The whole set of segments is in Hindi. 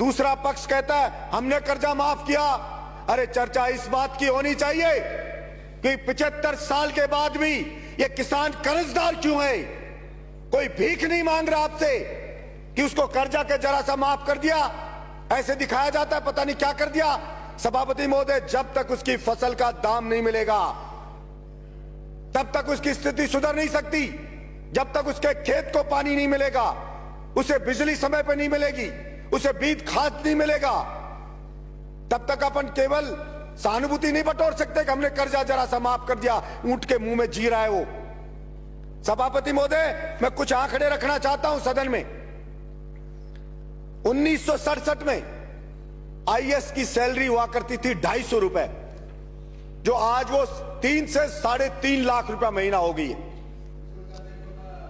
दूसरा पक्ष कहता है हमने कर्जा माफ किया। अरे चर्चा इस बात की होनी चाहिए कि 75 साल के बाद भी ये किसान कर्जदार क्यों है। कोई भीख नहीं मांग रहा आपसे कि उसको कर्जा के जरा सा माफ कर दिया, ऐसे दिखाया जाता है पता नहीं क्या कर दिया। सभापति महोदय, जब तक उसकी फसल का दाम नहीं मिलेगा तब तक उसकी स्थिति सुधर नहीं सकती। जब तक उसके खेत को पानी नहीं मिलेगा, उसे बिजली समय पर नहीं मिलेगी, उसे बीज खाद नहीं मिलेगा, तब तक अपन केवल सहानुभूति नहीं बटोर सकते कि हमने कर्जा जरा सा माफ कर दिया, ऊंट के मुंह में जी रहा है वो। सभापति महोदय, मैं कुछ आंकड़े रखना चाहता हूं सदन में। 1967 में आईएएस की सैलरी हुआ करती थी 250 रुपए, जो आज वो 3 से 3.5 लाख रुपया महीना हो गई है।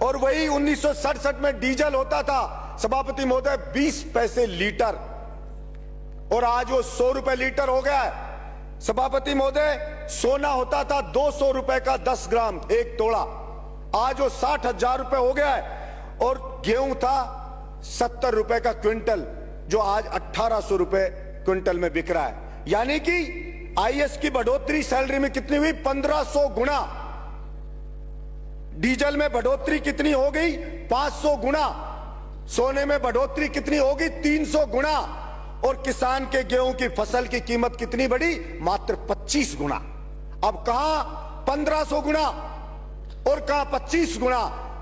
और वही 1967 में डीजल होता था सभापति महोदय 20 पैसे लीटर, और आज वो 100 रुपए लीटर हो गया है। सभापति महोदय, सोना होता था 200 रुपए का 10 ग्राम 1 तोला, आज वो 60,000 रुपए हो गया है। और गेहूं था 70 रुपए का क्विंटल, जो आज 1800 रुपए क्विंटल में बिक रहा है। यानी कि आईएएस की बढ़ोतरी सैलरी में कितनी हुई? 1500 गुना। डीजल में बढ़ोतरी कितनी हो गई? 500 गुना। सोने में बढ़ोतरी कितनी होगी? 300 गुना। और किसान के गेहूं की फसल की कीमत कितनी बढ़ी? मात्र 25 गुना। अब कहां 1500 गुना और कहां 25 गुना?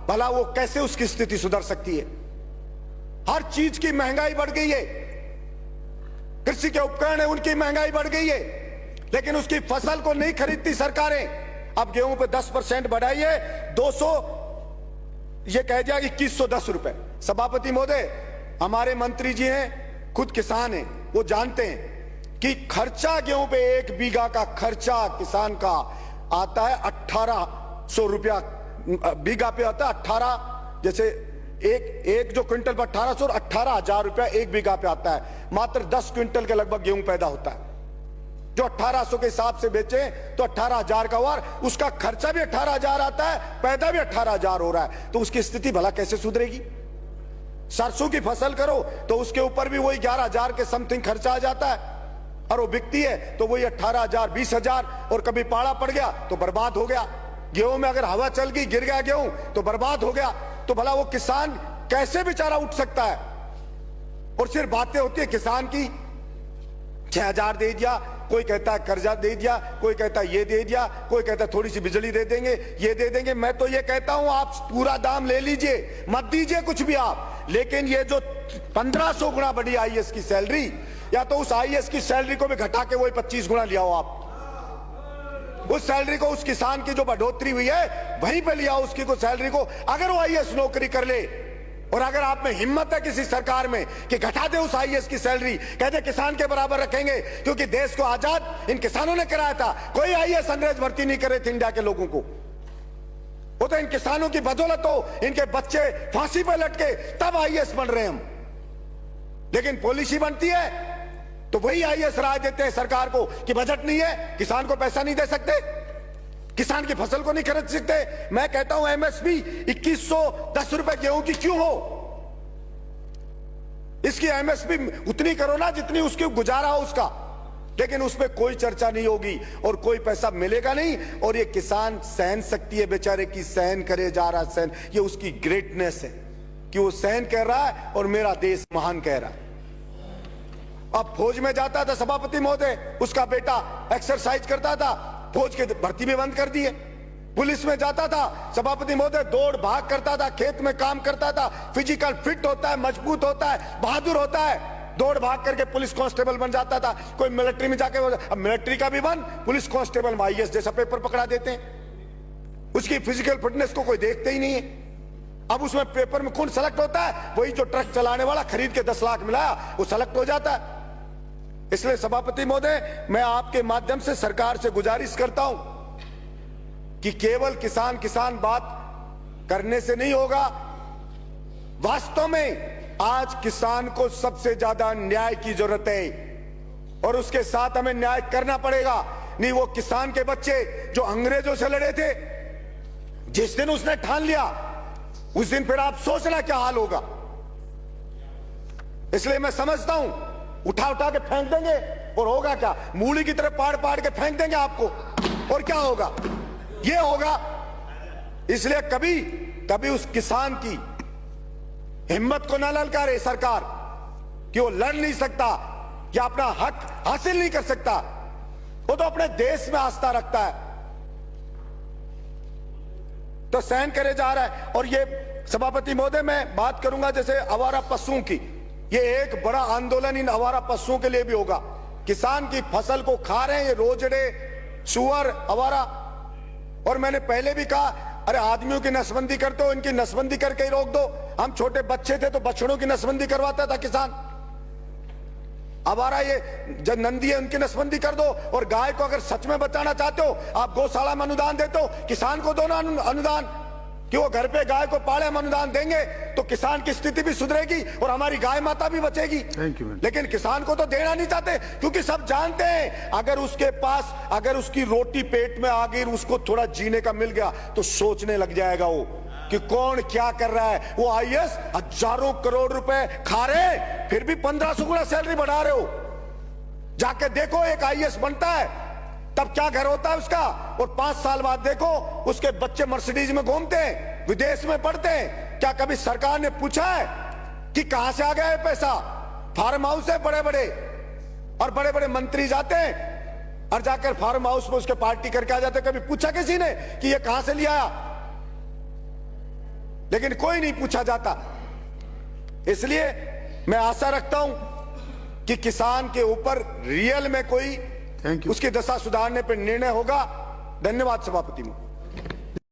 भला वो कैसे उसकी स्थिति सुधर सकती है? हर चीज की महंगाई बढ़ गई है, कृषि के उपकरण है उनकी महंगाई बढ़ गई है, लेकिन उसकी फसल को नहीं खरीदती सरकारें। अब गेहूं पे 10% बढ़ाइए, 200 ये कह दिया कि 2110 रुपए। सभापति महोदय, हमारे मंत्री जी हैं, खुद किसान हैं, वो जानते हैं कि खर्चा गेहूं पे 1 बीघा का खर्चा किसान का आता है 1800 रुपया बीघा पे आता है। 18 जैसे एक जो क्विंटल पर 1800 और 18,000 रुपया 1 बीघा पे आता है। मात्र 10 क्विंटल के लगभग गेहूं पैदा होता है। जो 1800 के हिसाब से बेचे तो 18,000 का हुआ, उसका खर्चा भी 18,000 आता है, पैदा भी 18,000 हो रहा है, तो उसकी स्थिति भला कैसे सुधरेगी? सरसों की फसल करो तो उसके ऊपर भी वही 11,000 के समथिंग खर्चा आ जाता है, और वो बिकती है तो वही 18,000 20,000, और कभी पाड़ा पड़ गया तो बर्बाद हो गया। गेहूं में अगर हवा चल गई, गिर गया गेहूं तो बर्बाद हो गया। तो भला वो किसान कैसे बेचारा उठ सकता है? और सिर्फ बातें होती है किसान की, 6,000 दे दिया, कोई कहता है कर्जा दे दिया, कोई कहता है ये दे दिया, कोई कहता है थोड़ी सी बिजली दे देंगे, ये दे देंगे। मैं तो ये कहता हूं आप पूरा दाम ले लीजिए, मत दीजिए कुछ भी आप, लेकिन ये जो 1500 गुना बढ़ी आईएएस की सैलरी, या तो उस आईएएस की सैलरी को भी घटा के वही 25 गुना लिया हो आप। उस सैलरी को, उस किसान की जो बढ़ोतरी हुई है वहीं पे लिया उसकी को सैलरी को। अगर वो आईएएस नौकरी कर ले, और अगर आप में हिम्मत है किसी सरकार में कि घटा दे उस आईएएस की सैलरी, कहते किसान के बराबर रखेंगे, क्योंकि देश को आजाद इन किसानों ने कराया था। कोई आईएएस अंग्रेज भर्ती नहीं करे थे इंडिया के लोगों को, वो तो इन किसानों की बदौलत हो, इनके बच्चे फांसी पर लटके तब आईएएस बन रहे हम। लेकिन पॉलिसी बनती है तो वही आईएएस राय देते हैं सरकार को कि बजट नहीं है, किसान को पैसा नहीं दे सकते, किसान की फसल को नहीं खरीद सकते। मैं कहता हूं एमएसपी 2110 रुपए गेहूं की क्यों हो? इसकी एमएसपी उतनी करो ना जितनी उसकी गुजारा हो उसका, लेकिन उसमें कोई चर्चा नहीं होगी और कोई पैसा मिलेगा नहीं। और ये किसान सहन शक्ति है बेचारे की, सहन करे जा रहा सहन, ये उसकी ग्रेटनेस है कि वो सहन कर रहा है और मेरा देश महान कह रहा है। अब फौज में जाता था सभापति महोदय, उसका बेटा एक्सरसाइज करता था, फौज की भर्ती भी बंद कर दी है। पुलिस में जाता था सभापति महोदय, दौड़ भाग करता था, खेत में काम करता था, फिजिकल फिट होता है, मजबूत होता है, बहादुर होता है, दौड़ भाग करके पुलिस कांस्टेबल बन जाता था। कोई मिलिट्री में जाके, अब मिलिट्री का भी बन, पुलिस कांस्टेबल में आईएएस जैसा पेपर पकड़ा देते हैं। उसकी फिजिकल फिटनेस को कोई देखते ही नहीं है। अब उसमें पेपर में कौन सेलेक्ट होता है? वही जो ट्रक चलाने वाला खरीद के 10 लाख मिलाया वो सेलेक्ट हो जाता है। इसलिए सभापति महोदय, मैं आपके माध्यम से सरकार से गुजारिश करता हूं कि केवल किसान किसान बात करने से नहीं होगा। वास्तव में आज किसान को सबसे ज्यादा न्याय की जरूरत है, और उसके साथ हमें न्याय करना पड़ेगा। नहीं, वो किसान के बच्चे जो अंग्रेजों से लड़े थे, जिस दिन उसने ठान लिया उस दिन फिर आप सोचना क्या हाल होगा। इसलिए मैं समझता हूं उठा उठा के फेंक देंगे और होगा क्या, मूली की तरह पाड़ पाड़ के फेंक देंगे आपको, और क्या होगा, ये होगा। इसलिए कभी कभी उस किसान की हिम्मत को ना ललकारे सरकार कि वो लड़ नहीं सकता या अपना हक हासिल नहीं कर सकता। वो तो अपने देश में आस्था रखता है तो सहन करे जा रहा है। और ये सभापति महोदय, मैं बात करूंगा जैसे आवारा पशुओं की, ये एक बड़ा आंदोलन इन आवारा पशुओं के लिए भी होगा। किसान की फसल को खा रहे हैं ये रोजड़े, सुअर, आवारा। और मैंने पहले भी कहा, अरे आदमियों की नसबंदी करते हो, इनकी नसबंदी करके ही रोक दो। हम छोटे बच्चे थे तो बछड़ों की नसबंदी करवाता था किसान। आवारा ये जो नंदी है उनकी नसबंदी कर दो। और गाय को अगर सच में बचाना चाहते हो, आप गौशाला में अनुदान देते हो, किसान को दो ना अनुदान कि वो घर पे गाय को पाले। हम अनुदान देंगे तो किसान की स्थिति भी सुधरेगी और हमारी गाय माता भी बचेगी। लेकिन किसान को तो देना नहीं चाहते, क्योंकि सब जानते हैं अगर उसके पास, अगर उसकी रोटी पेट में आ गई, उसको थोड़ा जीने का मिल गया तो सोचने लग जाएगा वो कि कौन क्या कर रहा है। वो आईएएस हजारों करोड़ रुपए खा रहे, फिर भी 1500 गुना सैलरी बढ़ा रहे हो। जाके देखो एक आईएएस बनता है तब क्या घर होता है उसका, और 5 साल बाद देखो उसके बच्चे मर्सिडीज में घूमते हैं, विदेश में पढ़ते हैं। क्या कभी सरकार ने पूछा है कि कहां से आ गया है पैसा? फार्म हाउस है बड़े बड़े, और बड़े बड़े मंत्री जाते हैं और जाकर फार्म हाउस में उसके पार्टी करके आ जाते। कभी पूछा किसी ने कि ये कहां से लिया आया? लेकिन कोई नहीं पूछा जाता। इसलिए मैं आशा रखता हूं कि किसान के ऊपर रियल में कोई उसकी दशा सुधारने पर निर्णय होगा। धन्यवाद सभापति।